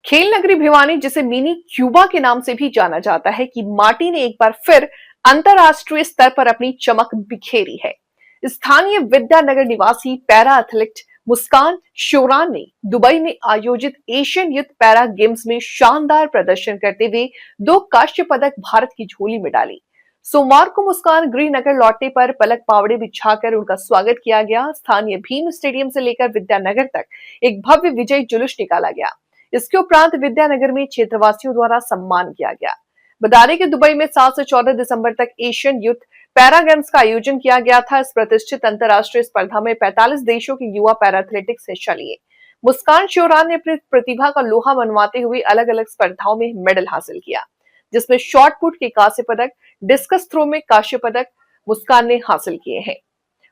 खेल नगरी भिवानी, जिसे मिनी क्यूबा के नाम से भी जाना जाता है, की माटी ने एक बार फिर अंतरराष्ट्रीय स्तर पर अपनी चमक बिखेरी है। स्थानीय विद्यानगर निवासी पैरा एथलीट मुस्कान शोरान ने दुबई में आयोजित एशियन यूथ पैरा गेम्स में शानदार प्रदर्शन करते हुए 2 कांस्य पदक भारत की झोली में डाली। सोमवार को मुस्कान गृहनगर लौटने पर पलक पावड़े बिछाकर उनका स्वागत किया गया। स्थानीय भीम स्टेडियम से लेकर विद्यानगर तक एक भव्य विजय जुलूस निकाला गया। इसके उपरांत विद्यानगर में क्षेत्रवासियों द्वारा सम्मान किया गया। बता दें कि दुबई में 7 से 14 दिसंबर तक एशियन यूथ पैरा गेम्स का आयोजन किया गया था। इस प्रतिष्ठित अंतर्राष्ट्रीय स्पर्धा में 45 देशों के युवा पैरा एथलेटिक्स हिस्सा लिए। मुस्कान शोरान ने अपनी प्रतिभा का लोहा मनवाते हुए अलग अलग स्पर्धाओं में मेडल हासिल किया, जिसमें शॉट पुट के कांस्य पदक, डिस्कस थ्रो में कांस्य पदक मुस्कान ने हासिल किए हैं।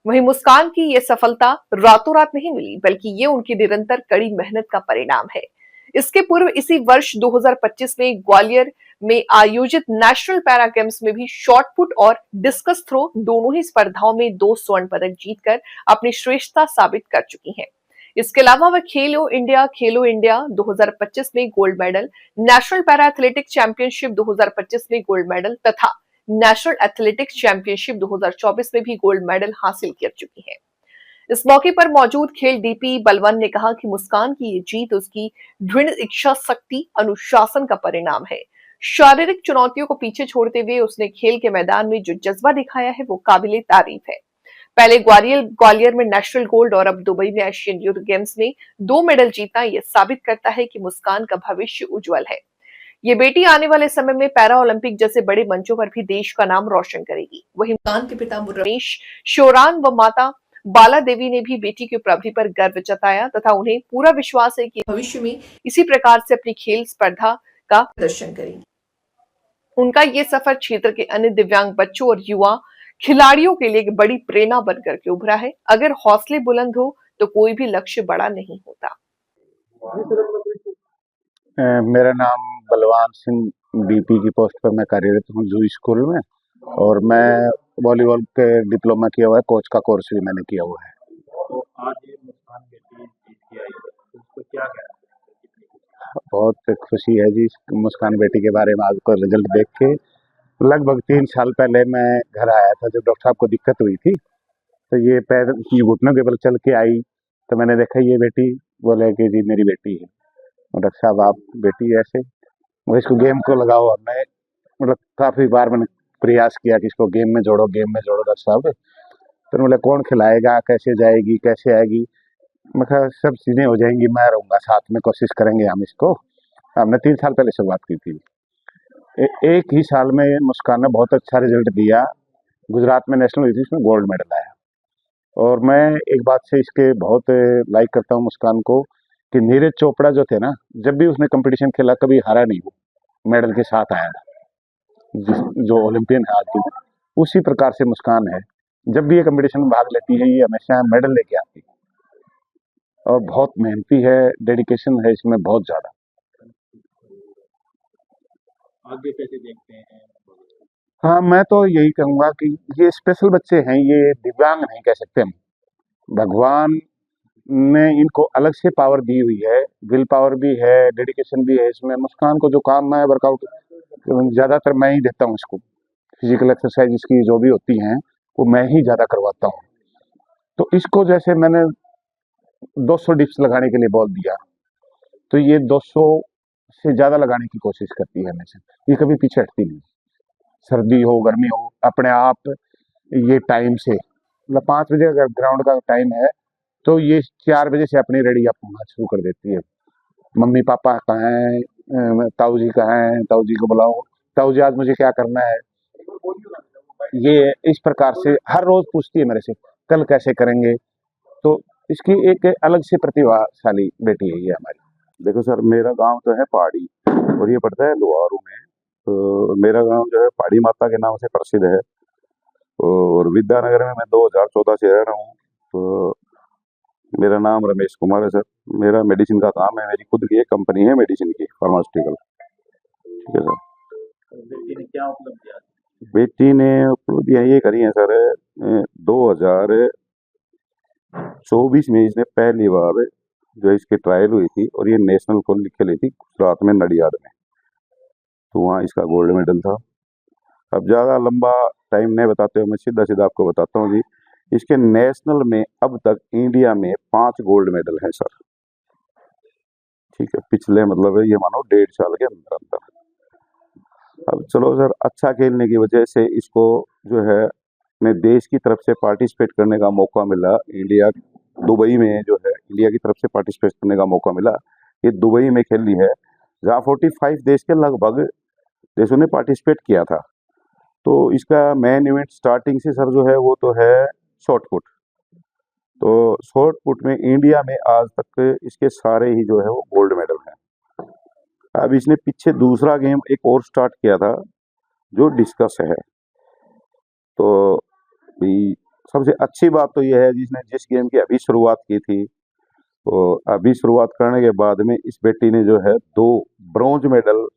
वहीं मुस्कान की यह सफलता रातों रात नहीं मिली, बल्कि ये उनकी निरंतर कड़ी मेहनत का परिणाम है। इसके पूर्व इसी वर्ष 2025 में ग्वालियर में आयोजित नेशनल पैरा गेम्स में भी शॉट पुट और डिस्कस थ्रो दोनों ही स्पर्धाओं में 2 स्वर्ण पदक जीतकर अपनी श्रेष्ठता साबित कर चुकी हैं। इसके अलावा वह खेलो इंडिया 2025 में gold medal, national para athletics championship 2025 में गोल्ड मेडल तथा नेशनल एथलेटिक्स चैंपियनशिप 2024 में भी गोल्ड मेडल हासिल कर चुकी हैं। इस मौके पर मौजूद खेल डीपी बलवन ने कहा कि मुस्कान की ये जीत उसकी दृढ़ इच्छा शक्ति, अनुशासन का परिणाम है। शारीरिक चुनौतियों को पीछे छोड़ते हुए उसने खेल के मैदान में जो जज्बा दिखाया है, वो काबिले तारीफ है। पहले ग्वालियर में नेशनल गोल्ड और अब दुबई में एशियन यूथ गेम्स में 2 मेडल जीतना यह साबित करता है कि मुस्कान का भविष्य उज्जवल है। ये बेटी आने वाले समय में पैरा ओलंपिक जैसे बड़े मंचों पर भी देश का नाम रोशन करेगी। वहीं मुस्कान के पिता रमेश शोरान व माता बाला देवी ने भी बेटी की उपलब्धि पर गर्व जताया तथा उन्हें पूरा विश्वास है कि भविष्य में इसी प्रकार से अपनी खेल स्पर्धा का प्रदर्शन करेंगी। उनका ये सफर क्षेत्र के अन्य दिव्यांग बच्चों और युवा खिलाड़ियों के लिए एक बड़ी प्रेरणा बनकर के उभरा है। अगर हौसले बुलंद हो तो कोई भी लक्ष्य बड़ा नहीं होता। मेरा नाम बलवान सिंह बीपी की पोस्ट पर मैं कार्यरत हूँ जू स्कूल में, और मैं वॉलीबॉल के डिप्लोमा किया हुआ है, कोच का कोर्स भी मैंने किया हुआ है। तो आज ये मुस्कान बेटी जीत के आई है, तो उसको क्या कहना है? बहुत खुशी है जी मुस्कान बेटी के बारे में। आज को रिजल्ट देख के लगभग 3 साल पहले मैं घर आया था, जब डॉक्टर साहब को दिक्कत हुई थी, तो ये पैर ये घुटनों के बल चल के आई, तो मैंने देखा ये बेटी, बोले कि जी मेरी बेटी है। और डॉक्टर साहब आप बेटी ऐसे, और इसको गेम को लगाओ। हमने मतलब काफ़ी बार मैंने प्रयास किया कि इसको गेम में जोड़ो डॉक्टर साहब। फिर बोले कौन खिलाएगा, कैसे जाएगी, कैसे आएगी। मैं कहा सब चीज़ें हो जाएंगी, मैं रहूँगा साथ में, कोशिश करेंगे हम इसको। हमने 3 साल पहले शुरुआत की थी। एक ही साल में मुस्कान ने बहुत अच्छा रिजल्ट दिया। गुजरात में नेशनल हुई थी, उसमें गोल्ड मेडल आया। और मैं एक बात से इसके बहुत लाइक करता हूँ मुस्कान को, कि नीरज चोपड़ा जो थे ना, जब भी उसने कंपटीशन खेला कभी हारा नहीं, वो मेडल के साथ आया था। जो ओलंपियन है आज की, उसी प्रकार से मुस्कान है। जब भी ये कंपटीशन में भाग लेती है, ये हमेशा मेडल लेके आती है, और बहुत मेहनती है, डेडिकेशन है इसमें बहुत ज़्यादा। आगे कैसे देखते हैं? हाँ, मैं तो यही कहूँगा कि ये स्पेशल बच्चे हैं, ये दिव्यांग नहीं कह सकते हम। भगवान ने इनको अलग से पावर दी हुई है, विल पावर भी है, डेडिकेशन भी है इसमें। मुस्कान को जो काम है वर्कआउट ज़्यादातर मैं ही देता हूँ इसको। फिजिकल एक्सरसाइज इसकी जो भी होती हैं, वो मैं ही ज़्यादा करवाता हूँ। तो इसको जैसे मैंने 200 डिप्स लगाने के लिए बोल दिया, तो ये 200 से ज़्यादा लगाने की कोशिश करती है हमेशा। ये कभी पीछे हटती नहीं। सर्दी हो, गर्मी हो, अपने आप ये टाइम से, मतलब 5 बजे अगर ग्राउंड का टाइम है, तो ये 4 बजे से अपनी रेडी अप होना शुरू कर देती है। मम्मी पापा कहाँ हैं, ताऊ जी कहाँ हैं, ताऊ जी को बुलाओ, ताऊ जी आज मुझे क्या करना है। ये इस प्रकार से हर रोज पूछती है मेरे से, कल कैसे करेंगे। तो इसकी एक अलग से प्रतिभाशाली बेटी है ये हमारी। देखो सर, मेरा गांव जो है पहाड़ी, और ये पड़ता है लोहारू में। तो मेरा गांव जो है पहाड़ी माता के नाम से प्रसिद्ध है, और विद्यानगर में मैं 2014 से रह रहा हूँ। तो मेरा नाम रमेश कुमार है सर। मेरा मेडिसिन का काम है, मेरी खुद की एक कंपनी है मेडिसिन की, फार्मास्यूटिकल। ठीक है सर। बेटी ने क्या उपलब्धियां? बेटी ने उपलब्धियाँ ये करी हैं सर, 2024 में इसने पहली बार जो इसकी ट्रायल हुई थी और ये नेशनल को खेली थी गुजरात में नडियाद में, तो वहाँ इसका गोल्ड मेडल था। अब ज़्यादा लंबा टाइम नहीं बताते हुए मैं सीधा सीधा आपको बताता हूँ जी, इसके नेशनल में अब तक इंडिया में 5 गोल्ड मेडल हैं सर। ठीक है, पिछले मतलब ये मानो 1.5 साल के अंदर अंदर। अब चलो सर, अच्छा खेलने की वजह से इसको जो है अपने देश की तरफ से पार्टिसिपेट करने का मौका मिला। इंडिया दुबई में जो है इंडिया की तरफ से पार्टिसिपेट करने का मौका मिला। ये दुबई में खेली है, जहाँ 45 देश के लगभग देशों ने पार्टिसिपेट किया था। तो इसका मेन इवेंट स्टार्टिंग से सर जो है वो तो है शॉर्ट पुट। तो शॉर्ट पुट में इंडिया में आज तक इसके सारे ही जो है वो गोल्ड मेडल हैं। अब इसने पीछे दूसरा गेम एक और स्टार्ट किया था जो डिस्कस है। तो भी सबसे अच्छी बात तो यह है जिसने जिस गेम की अभी शुरुआत की थी, तो अभी शुरुआत करने के बाद में इस बेटी ने जो है 2 ब्रॉन्ज मेडल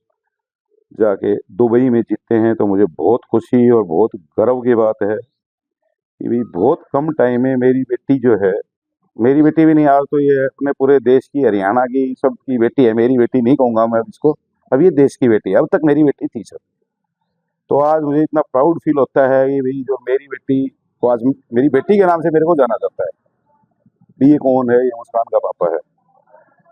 जाके दुबई में जीते हैं। तो मुझे बहुत खुशी और बहुत गर्व की बात है कि भी बहुत कम टाइम में मेरी बेटी जो है, मेरी बेटी भी नहीं, आज तो ये अपने पूरे देश की, हरियाणा की सबकी बेटी है। मेरी बेटी नहीं कहूँगा मैं इसको, अब ये देश की बेटी है, अब तक मेरी बेटी थी सर। तो आज मुझे इतना प्राउड फील होता है कि भाई जो मेरी बेटी को आज मेरी बेटी के नाम से मेरे को जाना जाता है, भी ये कौन है, ये मुस्कान का पापा है।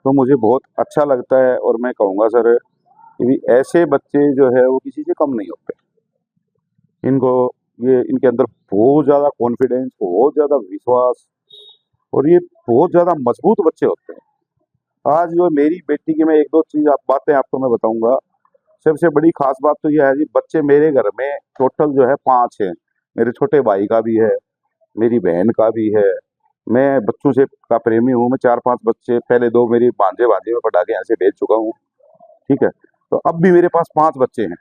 तो मुझे बहुत अच्छा लगता है और मैं कहूँगा सर कि भी ऐसे बच्चे जो है वो किसी से कम नहीं होते। इनको ये इनके अंदर बहुत ज़्यादा कॉन्फिडेंस, बहुत ज़्यादा विश्वास और ये बहुत ज़्यादा मजबूत बच्चे होते हैं। आज जो मेरी बेटी की मैं 1-2 चीज़ बातें आपको मैं बताऊंगा। सबसे बड़ी खास बात तो यह है जी, बच्चे मेरे घर में टोटल जो है 5 हैं। मेरे छोटे भाई का भी है, मेरी बहन का भी है। मैं बच्चों से का प्रेमी हूँ। मैं 4-5 बच्चे, पहले 2 मेरी भांजे में पढ़ा के यहाँ से भेज चुका हूँ। ठीक है, तो अब भी मेरे पास 5 बच्चे हैं।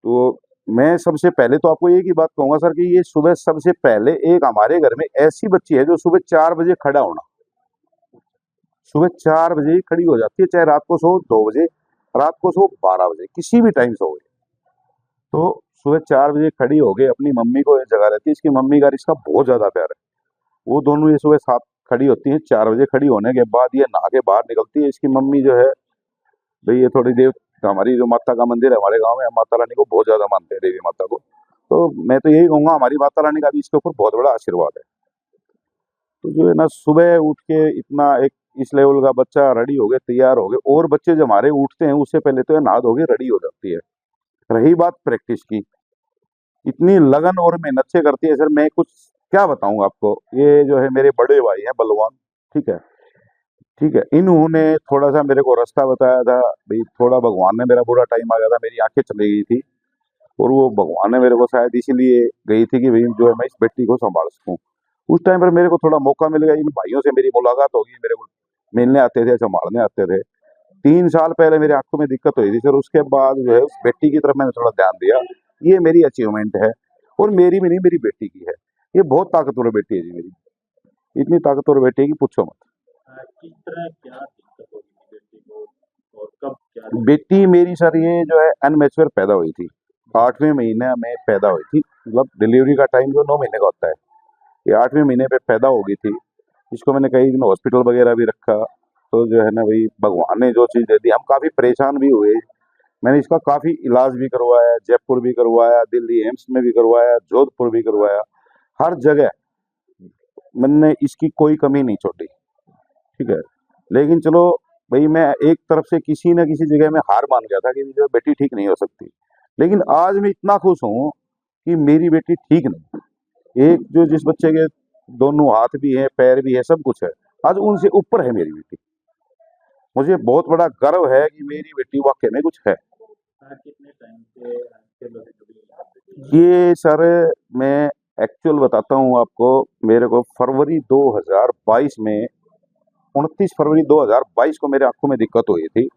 तो मैं सबसे पहले तो आपको एक ही बात कहूंगा सर कि ये सुबह सबसे पहले एक हमारे घर में ऐसी बच्ची है जो सुबह 4 बजे खड़ा होना, सुबह 4 बजे ही खड़ी हो जाती है, चाहे रात को सो 2 बजे, रात को सो 12 बजे, किसी भी टाइम सो गए। तो सुबह 4 बजे खड़ी हो गए, अपनी मम्मी को जगा रहती है। इसकी मम्मी का इसका बहुत ज्यादा प्यार है। वो दोनों ये सुबह 7 खड़ी होती हैं। 4 बजे खड़ी होने के बाद ये नहा के बाहर निकलती है। इसकी मम्मी जो है भाई, ये थोड़ी देर, हमारी जो माता का मंदिर है हमारे गांव में, हम माता रानी को बहुत ज्यादा मानते हैं, देवी माता को। तो मैं तो यही कहूंगा हमारी माता रानी का भी इसके ऊपर बहुत बड़ा आशीर्वाद है। तो जो है ना, सुबह उठ के इतना एक इस लेवल का बच्चा रेडी हो गए, तैयार हो गए, और बच्चे जो हमारे उठते हैं उससे पहले तो नहा धो के रेडी हो जाती है। रही बात प्रैक्टिस की, इतनी लगन और मेहनत से करती है सर, मैं कुछ क्या बताऊं आपको। ये जो है मेरे बड़े भाई हैं बलवान, ठीक है, ठीक है, इन्होंने थोड़ा सा मेरे को रास्ता बताया था भाई। थोड़ा भगवान ने, मेरा बुरा टाइम आ गया था, मेरी आंखें चली गई थी, और वो भगवान ने मेरे को शायद इसीलिए गई थी कि भाई जो है मैं इस बेटी को संभाल सकूं। उस टाइम पर मेरे को थोड़ा मौका मिल गया, इन भाइयों से मेरी मुलाकात होगी, मेरे को मिलने आते थे, संभालने आते थे। 3 साल पहले मेरी आंखों में दिक्कत हुई थी सर, उसके बाद जो है उस बेटी की तरफ मैंने थोड़ा ध्यान दिया। ये मेरी अचीवमेंट है, और मेरी भी नहीं, मेरी बेटी की है। ये बहुत ताकतवर बेटी है जी मेरी, इतनी ताकतवर बेटी है कि पूछो मत। किस तरह क्या दिक्कत होगी थी बेटी को और कब क्या बेटी मेरी सर ये जो है अनमेच्योर पैदा हुई थी, 8वें महीने में पैदा हुई थी। मतलब डिलीवरी का टाइम जो 9 महीने का होता है, ये 8वें महीने पे पैदा हो गई थी। इसको मैंने कई दिन हॉस्पिटल वगैरह भी रखा। तो जो है ना भाई, भगवान ने जो चीज़ दे दी, हम काफ़ी परेशान भी हुए। मैंने इसका काफ़ी इलाज भी करवाया, जयपुर भी करवाया, दिल्ली एम्स में भी करवाया, जोधपुर भी करवाया, हर जगह मैंने इसकी कोई कमी नहीं छोड़ी। ठीक है, लेकिन चलो भाई, मैं एक तरफ से किसी न किसी जगह में हार मान गया था कि जो बेटी ठीक नहीं हो सकती। लेकिन आज मैं इतना खुश हूँ कि मेरी बेटी ठीक नहीं। एक जो जिस बच्चे के दोनों हाथ भी हैं, पैर भी है, सब कुछ है, आज उनसे ऊपर है मेरी बेटी। मुझे बहुत बड़ा गर्व है कि मेरी बेटी वाकई में कुछ है। कितने टाइम से खेलों से जुड़ी हैं आप बेटी? ये सर, मैं एक्चुअल बताता हूँ आपको। मेरे को फरवरी 2022 में, 29 फरवरी 2022 को मेरे आंखों में दिक्कत हुई थी,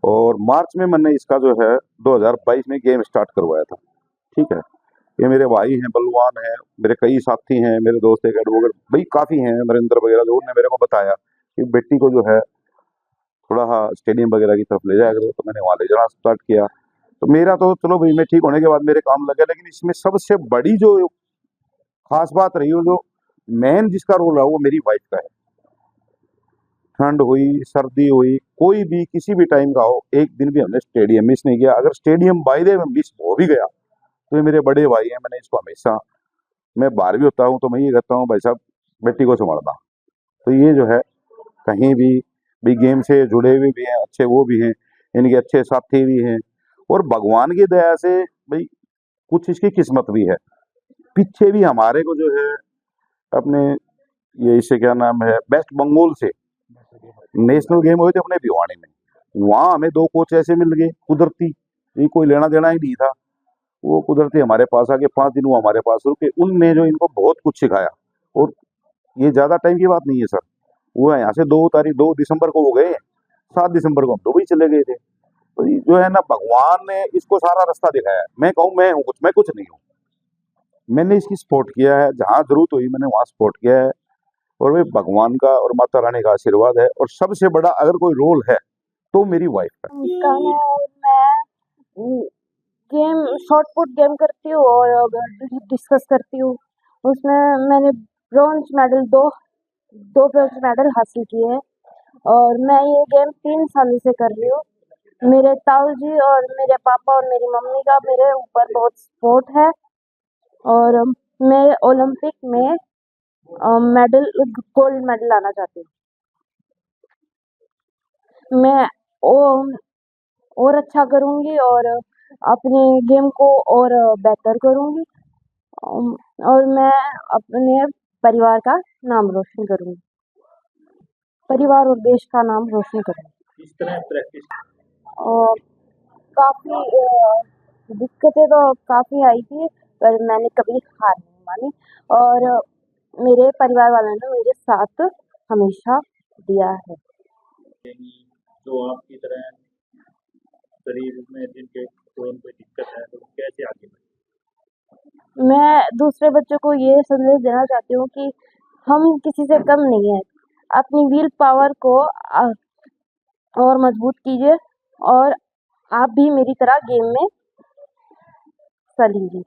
और मार्च में मैंने इसका जो है 2022 में गेम स्टार्ट करवाया था। ठीक है, ये मेरे भाई हैं, बलवान हैं, मेरे कई साथी हैं, मेरे दोस्त एक एडवोकेट भाई काफ़ी हैं, नरेंद्र वगैरह, जो उन्होंने मेरे को बताया कि बेटी को जो है थोड़ा स्टेडियम वगैरह की तरफ ले जाया करो। तो मैंने वहाँ ले जाना स्टार्ट किया। तो मेरा तो चलो भाई, मैं ठीक होने के बाद मेरे काम लगे, लेकिन इसमें सबसे बड़ी जो खास बात रही, वो जो मेन जिसका रोल है वो मेरी वाइफ का है। ठंड हुई, सर्दी हुई, कोई भी किसी भी टाइम का हो, एक दिन भी हमने स्टेडियम मिस नहीं किया। अगर stadium by the way miss हो भी गया तो ये मेरे बड़े भाई हैं, मैंने इसको हमेशा, मैं बाहर भी होता हूँ तो मैं ये कहता हूँ भाई साहब बेटी को संभालना। तो ये जो है कहीं भी गेम से जुड़े हुए भी हैं, अच्छे वो भी हैं, इनके अच्छे साथी भी हैं, और भगवान की दया से भाई कुछ इसकी किस्मत भी है। पीछे भी हमारे को जो है अपने, ये इसे क्या नाम है, वेस्ट बंगाल से नेशनल गेम हुए थे अपने भिवानी में, वहां हमें 2 कोच ऐसे मिल गए कुदरती, ये कोई लेना देना ही नहीं था, वो कुदरती हमारे पास आके 5 दिन वो हमारे पास रुके, उनने जो इनको बहुत कुछ सिखाया। और ये ज्यादा टाइम की बात नहीं है सर, वो यहाँ से 2 दिसंबर को वो गए, 7 दिसंबर को हम दुबई चले गए थे। तो ये जो है ना, भगवान ने इसको सारा रास्ता दिखाया है। मैं कहूँ मैं कुछ नहीं हूँ, मैंने इसकी सपोर्ट किया है, जहाँ जरूरत हुई मैंने वहां सपोर्ट किया है, और वे भगवान का और माता रानी का आशीर्वाद है। और सबसे बड़ा अगर कोई रोल है तो मेरी वाइफ का। मैं गेम शॉर्ट पुट गेम करती हूँ और डिस्कस करती हूँ। उसमें मैंने ब्रॉन्ज मेडल दो ब्रॉन्ज मेडल हासिल किए हैं और मैं ये गेम 3 सालों से कर रही हूँ। मेरे ताऊ जी और मेरे पापा और मेरी मम्मी का मेरे ऊपर बहुत सपोर्ट है और मैं ओलंपिक में मेडल गोल्ड मेडल लाना चाहती हूँ। मैं और अच्छा करूँगी और अपने गेम को और बेहतर करूँगी और मैं अपने परिवार का नाम रोशन करूँगी, परिवार और देश का नाम रोशन करूँगी। किस तरह प्रैक्टिस? और काफ़ी दिक्कतें तो काफ़ी आई थी, पर मैंने कभी हार नहीं मानी और मेरे परिवार वालों ने मेरे साथ हमेशा दिया है। जो आपकी तरह शरीर में जिनके कोई न कोई दिक्कत है तो वो कैसे आगे बढ़े? मैं दूसरे बच्चों को ये संदेश देना चाहती हूँ कि हम किसी से कम नहीं हैं। अपनी विल पावर को और मजबूत कीजिए और आप भी मेरी तरह गेम में हिस्सा लीजिए।